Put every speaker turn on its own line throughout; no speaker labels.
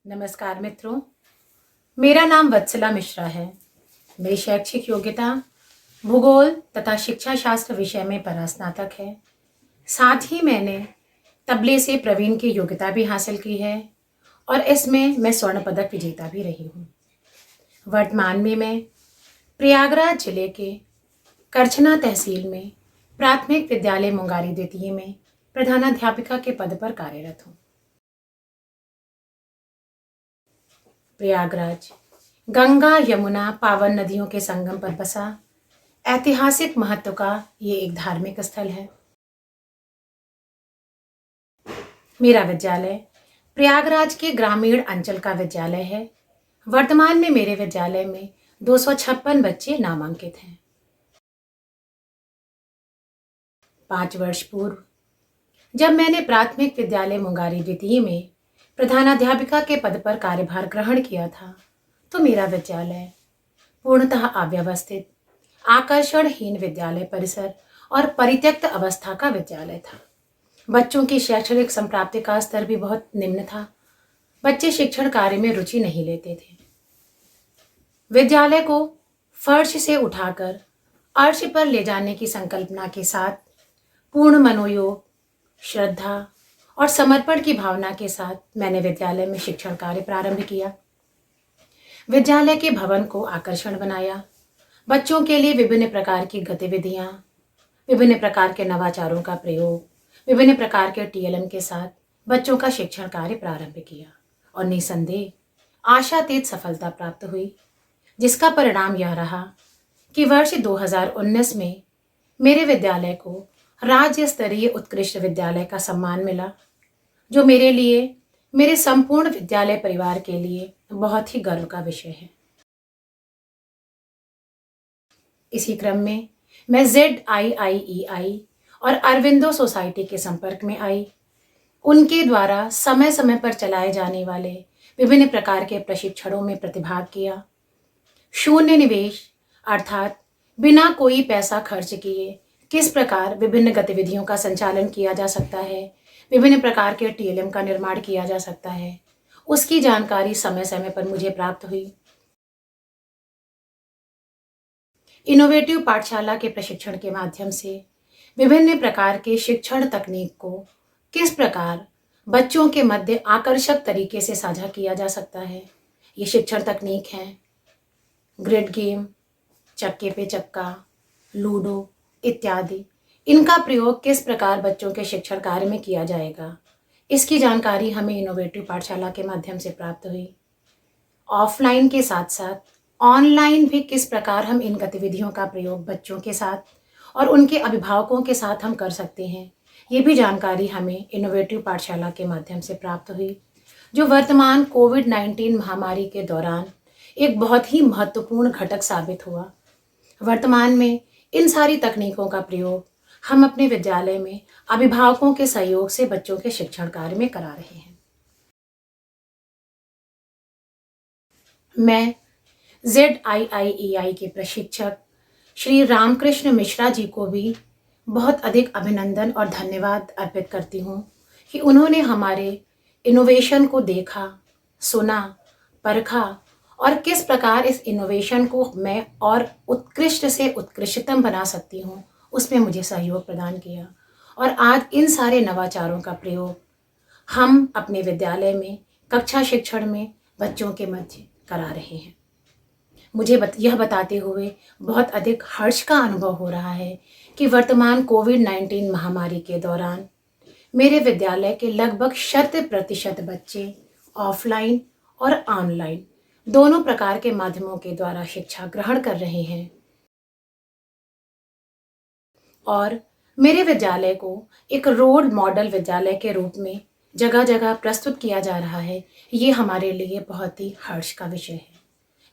नमस्कार मित्रों, मेरा नाम वत्सला मिश्रा है। मेरी शैक्षिक योग्यता भूगोल तथा शिक्षा शास्त्र विषय में परास्नातक है। साथ ही मैंने तबले से प्रवीण की योग्यता भी हासिल की है और इसमें मैं स्वर्ण पदक विजेता भी रही हूँ। वर्तमान में मैं प्रयागराज जिले के करछना तहसील में प्राथमिक विद्यालय मुंगारी द्वितीय में प्रधानाध्यापिका के पद पर कार्यरत हूँ। प्रयागराज गंगा यमुना पावन नदियों के संगम पर बसा ऐतिहासिक महत्व का ये एक धार्मिक स्थल है। मेरा विद्यालय प्रयागराज के ग्रामीण अंचल का विद्यालय है। वर्तमान में मेरे विद्यालय में 256 बच्चे नामांकित हैं। 5 वर्ष पूर्व जब मैंने प्राथमिक विद्यालय मुंगारी द्वितीय में प्रधानाध्यापिका के पद पर कार्यभार ग्रहण किया था तो मेरा विद्यालय पूर्णतः अव्यवस्थित, आकर्षणहीन विद्यालय परिसर और परित्यक्त अवस्था का विद्यालय था। बच्चों की शैक्षणिक संप्राप्ति का स्तर भी बहुत निम्न था। बच्चे शिक्षण कार्य में रुचि नहीं लेते थे। विद्यालय को फर्श से उठाकर अर्श पर ले जाने की संकल्पना के साथ पूर्ण मनोयोग, श्रद्धा और समर्पण की भावना के साथ मैंने विद्यालय में शिक्षण कार्य प्रारंभ किया। विद्यालय के भवन को आकर्षण बनाया। बच्चों के लिए विभिन्न प्रकार की गतिविधियां, विभिन्न प्रकार के नवाचारों का प्रयोग, विभिन्न प्रकार के टीएलएम के साथ बच्चों का शिक्षण कार्य प्रारंभ किया और निसंदेह आशातीत सफलता प्राप्त हुई, जिसका परिणाम यह रहा कि वर्ष 2019 में मेरे विद्यालय को राज्य स्तरीय उत्कृष्ट विद्यालय का सम्मान मिला, जो मेरे लिए, मेरे संपूर्ण विद्यालय परिवार के लिए बहुत ही गर्व का विषय है। इसी क्रम में मैं ZIIEI और अरविंदो सोसाइटी के संपर्क में आई। उनके द्वारा समय समय पर चलाए जाने वाले विभिन्न प्रकार के प्रशिक्षणों में प्रतिभाग किया। शून्य निवेश अर्थात बिना कोई पैसा खर्च किए किस प्रकार विभिन्न गतिविधियों का संचालन किया जा सकता है, विभिन्न प्रकार के टीएलएम का निर्माण किया जा सकता है, उसकी जानकारी समय समय पर मुझे प्राप्त हुई। इनोवेटिव पाठशाला के प्रशिक्षण के माध्यम से विभिन्न प्रकार के शिक्षण तकनीक को किस प्रकार बच्चों के मध्य आकर्षक तरीके से साझा किया जा सकता है, ये शिक्षण तकनीक हैं ग्रिड गेम, चक्के पे चक्का, लूडो इत्यादि। इनका प्रयोग किस प्रकार बच्चों के शिक्षण कार्य में किया जाएगा, इसकी जानकारी हमें इनोवेटिव पाठशाला के माध्यम से प्राप्त हुई। ऑफलाइन के साथ साथ ऑनलाइन भी किस प्रकार हम इन गतिविधियों का प्रयोग बच्चों के साथ और उनके अभिभावकों के साथ हम कर सकते हैं, ये भी जानकारी हमें इनोवेटिव पाठशाला के माध्यम से प्राप्त हुई, जो वर्तमान कोविड-19 महामारी के दौरान एक बहुत ही महत्वपूर्ण घटक साबित हुआ। वर्तमान में इन सारी तकनीकों का प्रयोग हम अपने विद्यालय में अभिभावकों के सहयोग से बच्चों के शिक्षण कार्य में करा रहे हैं। मैं ZIIEI के प्रशिक्षक श्री रामकृष्ण मिश्रा जी को भी बहुत अधिक अभिनंदन और धन्यवाद अर्पित करती हूँ कि उन्होंने हमारे इनोवेशन को देखा, सुना, परखा और किस प्रकार इस इनोवेशन को मैं और उत्कृष्ट से उत्कृष्टतम बना सकती हूँ, उसमें मुझे सहयोग प्रदान किया। और आज इन सारे नवाचारों का प्रयोग हम अपने विद्यालय में कक्षा शिक्षण में बच्चों के मध्य करा रहे हैं। मुझे यह बताते हुए बहुत अधिक हर्ष का अनुभव हो रहा है कि वर्तमान कोविड-19 महामारी के दौरान मेरे विद्यालय के लगभग 100% बच्चे ऑफलाइन और ऑनलाइन दोनों प्रकार के माध्यमों के द्वारा शिक्षा ग्रहण कर रहे हैं और मेरे विद्यालय को एक रोल मॉडल विद्यालय के रूप में जगह जगह प्रस्तुत किया जा रहा है। ये हमारे लिए बहुत ही हर्ष का विषय है।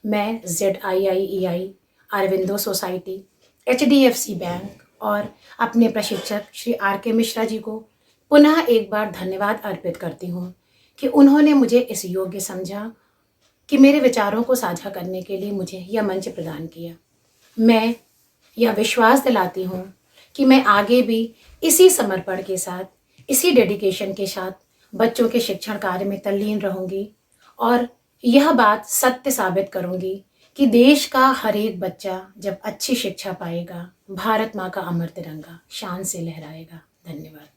मैं ZIIEI, Aurobindo society, HDFC bank और अपने प्रशिक्षक श्री RK मिश्रा जी को पुनः एक बार धन्यवाद अर्पित करती हूँ कि उन्होंने मुझे इस योग्य समझा कि मेरे विचारों को साझा करने के लिए मुझे यह मंच प्रदान किया। मैं यह विश्वास दिलाती हूँ कि मैं आगे भी इसी समर्पण के साथ, इसी डेडिकेशन के साथ बच्चों के शिक्षण कार्य में तल्लीन रहूँगी और यह बात सत्य साबित करूंगी कि देश का हर एक बच्चा जब अच्छी शिक्षा पाएगा, भारत माँ का अमर तिरंगा शान से लहराएगा। धन्यवाद।